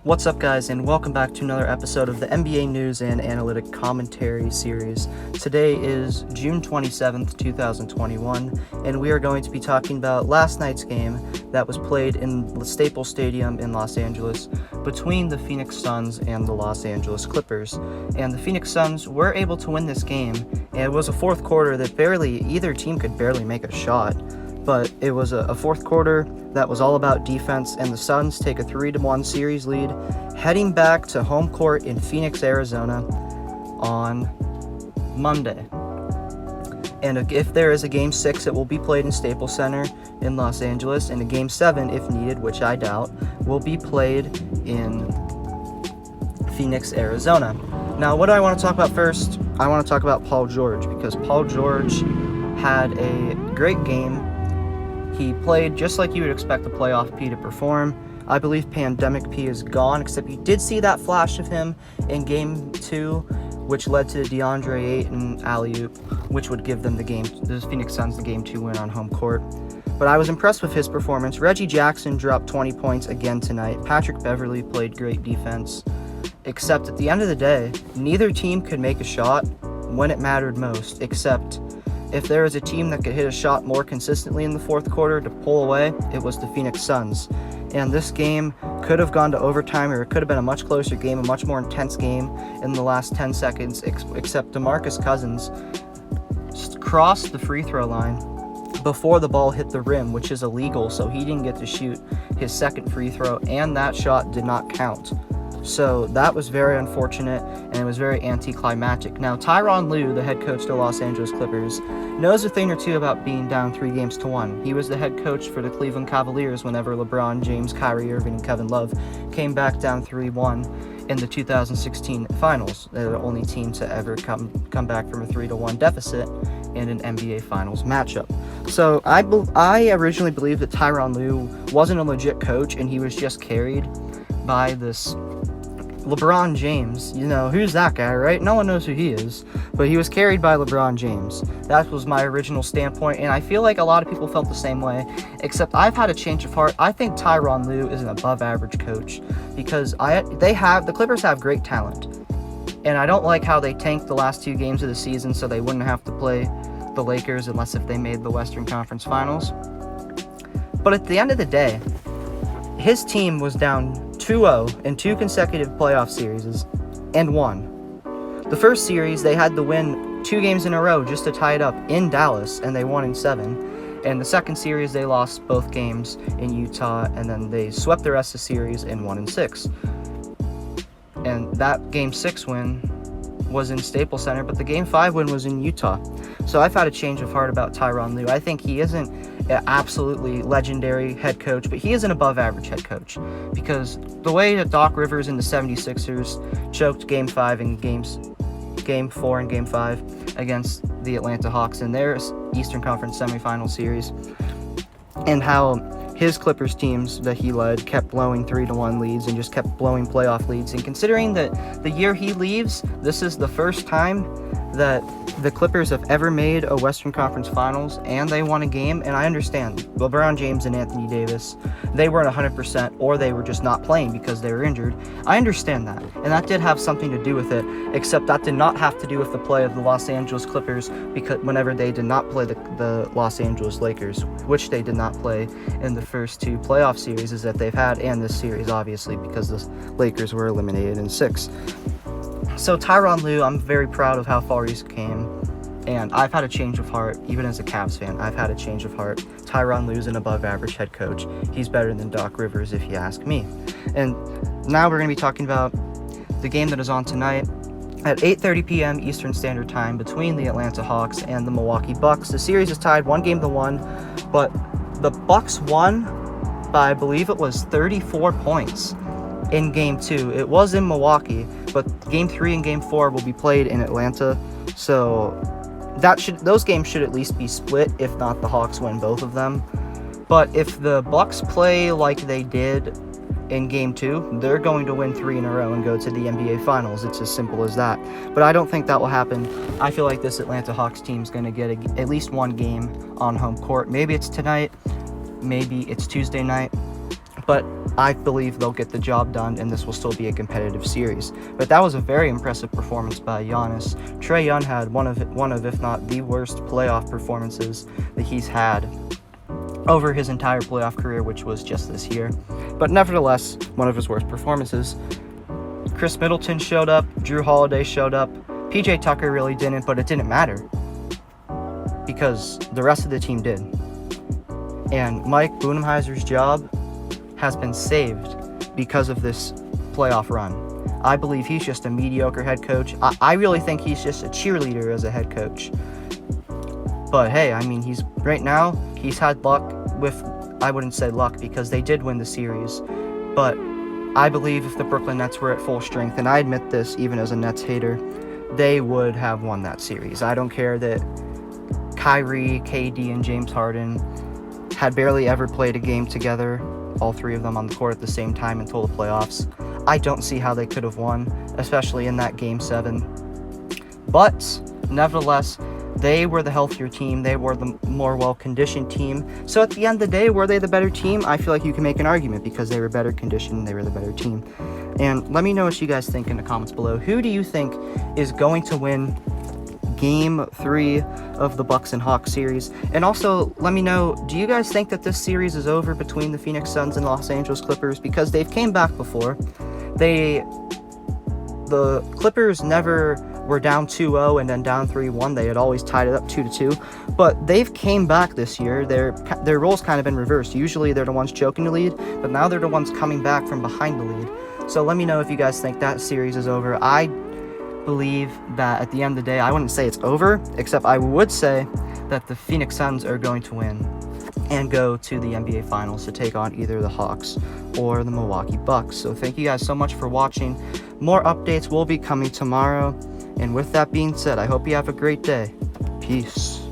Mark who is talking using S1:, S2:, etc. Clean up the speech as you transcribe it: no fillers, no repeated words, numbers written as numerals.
S1: What's up, guys, and welcome back to another episode of the NBA News and Analytic Commentary Series. Today is June 27th, 2021, and we are going to be talking about last night's game that was played in the Staples Stadium in Los Angeles between the Phoenix Suns and the Los Angeles Clippers. And the Phoenix Suns were able to win this game, and it was a fourth quarter that either team could barely make a shot. But it was a fourth quarter that was all about defense, and the Suns take a 3-1 series lead, heading back to home court in Phoenix, Arizona on Monday. And if there is a Game 6, it will be played in Staples Center in Los Angeles, and a Game 7, if needed, which I doubt, will be played in Phoenix, Arizona. Now, what do I want to talk about first? I want to talk about Paul George, because Paul George had a great game. He played just like you would expect a playoff P to perform. I believe Pandemic P is gone, except you did see that flash of him in Game 2, which led to DeAndre Ayton alley-oop, which would give them the Phoenix Suns the Game 2 win on home court. But I was impressed with his performance. Reggie Jackson dropped 20 points again tonight. Patrick Beverley played great defense, except at the end of the day, neither team could make a shot when it mattered most, except if there was a team that could hit a shot more consistently in the fourth quarter to pull away, it was the Phoenix Suns. And this game could have gone to overtime, or it could have been a much closer game, a much more intense game in the last 10 seconds, except DeMarcus Cousins crossed the free throw line before the ball hit the rim, which is illegal, so he didn't get to shoot his second free throw, and that shot did not count. So that was very unfortunate, and it was very anticlimactic. Now, Tyronn Lue, the head coach of the Los Angeles Clippers, knows a thing or two about being down 3-1. He was the head coach for the Cleveland Cavaliers whenever LeBron James, Kyrie Irving, and Kevin Love came back down 3-1 in the 2016 finals. They're the only team to ever come back from a 3-1 deficit in an NBA Finals matchup. So I originally believed that Tyronn Lue wasn't a legit coach, and he was just carried by this LeBron James. You know, who's that guy, right? No one knows who he is, but he was carried by LeBron James. That was my original standpoint, and I feel like a lot of people felt the same way, except I've had a change of heart. I think Tyronn Lue is an above-average coach, because the Clippers have great talent, and I don't like how they tanked the last 2 games of the season so they wouldn't have to play the Lakers unless if they made the Western Conference Finals. But at the end of the day, his team was down 2-0 in 2 consecutive playoff series and won. The first series, they had to win 2 games in a row just to tie it up in Dallas, and they won in 7. And the second series, they lost both games in Utah, and then they swept the rest of the series and won in 6. And that Game 6 win was in Staples Center, but the Game 5 win was in Utah. So I've had a change of heart about Tyronn Lue. I think he isn't an absolutely legendary head coach, but he is an above-average head coach, because the way that Doc Rivers and the 76ers choked Game 5 and Game 4 and Game 5 against the Atlanta Hawks in their Eastern Conference semifinal series, and how his Clippers teams that he led kept blowing 3-1 leads and just kept blowing playoff leads. And considering that the year he leaves, this is the first time that the Clippers have ever made a Western Conference Finals, and they won a game. And I understand LeBron James and Anthony Davis, they weren't 100%, or they were just not playing because they were injured. I understand that, and that did have something to do with it, except that did not have to do with the play of the Los Angeles Clippers, because whenever they did not play the Los Angeles Lakers, which they did not play in the first 2 playoff series that they've had, and this series, obviously, because the Lakers were eliminated in 6. So Tyronn Lue, I'm very proud of how far he's came, and I've had a change of heart. Even as a Cavs fan, I've had a change of heart. Tyronn Lue's an above-average head coach. He's better than Doc Rivers, if you ask me. And now we're going to be talking about the game that is on tonight at 8:30 p.m. Eastern Standard Time between the Atlanta Hawks and the Milwaukee Bucks. The series is tied 1-1, but the Bucks won by, I believe it was 34 points in Game 2. It was in Milwaukee, but Game 3 and Game 4 will be played in Atlanta, so those games should at least be split, if not the Hawks win both of them. But if the Bucks play like they did in Game 2, they're going to win 3 in a row and go to the NBA Finals. It's as simple as that. But I don't think that will happen. I feel like this Atlanta Hawks team is going to get at least one game on home court. Maybe it's tonight, maybe it's Tuesday night. But I believe they'll get the job done, and this will still be a competitive series. But that was a very impressive performance by Giannis. Trae Young had one of, if not the worst playoff performances that he's had over his entire playoff career, which was just this year. But nevertheless, one of his worst performances. Chris Middleton showed up, Drew Holiday showed up, PJ Tucker really didn't, but it didn't matter because the rest of the team did. And Mike Budenholzer's job has been saved because of this playoff run. I believe he's just a mediocre head coach. I really think he's just a cheerleader as a head coach. But hey, I mean, he's had luck with, I wouldn't say luck because they did win the series, but I believe if the Brooklyn Nets were at full strength, and I admit this even as a Nets hater, they would have won that series. I don't care that Kyrie, KD, and James Harden had barely ever played a game together, all three of them on the court at the same time until the playoffs. I don't see how they could have won, especially in that Game 7. But, nevertheless, they were the healthier team. They were the more well-conditioned team. So at the end of the day, were they the better team? I feel like you can make an argument because they were better conditioned. They were the better team. And let me know what you guys think in the comments below. Who do you think is going to win Game 3 of the Bucks and Hawks series? And also, let me know, do you guys think that this series is over between the Phoenix Suns and Los Angeles Clippers? Because they've came back before. The Clippers never were down 2-0 and then down 3-1. They had always tied it up 2-2. But they've came back this year. Their roles kind of been reversed. Usually they're the ones choking the lead, but now they're the ones coming back from behind the lead. So let me know if you guys think that series is over. I believe that at the end of the day, I wouldn't say it's over, except I would say that the Phoenix Suns are going to win and go to the NBA Finals to take on either the Hawks or the Milwaukee Bucks. So thank you guys so much for watching. More updates will be coming tomorrow. And with that being said, I hope you have a great day. Peace.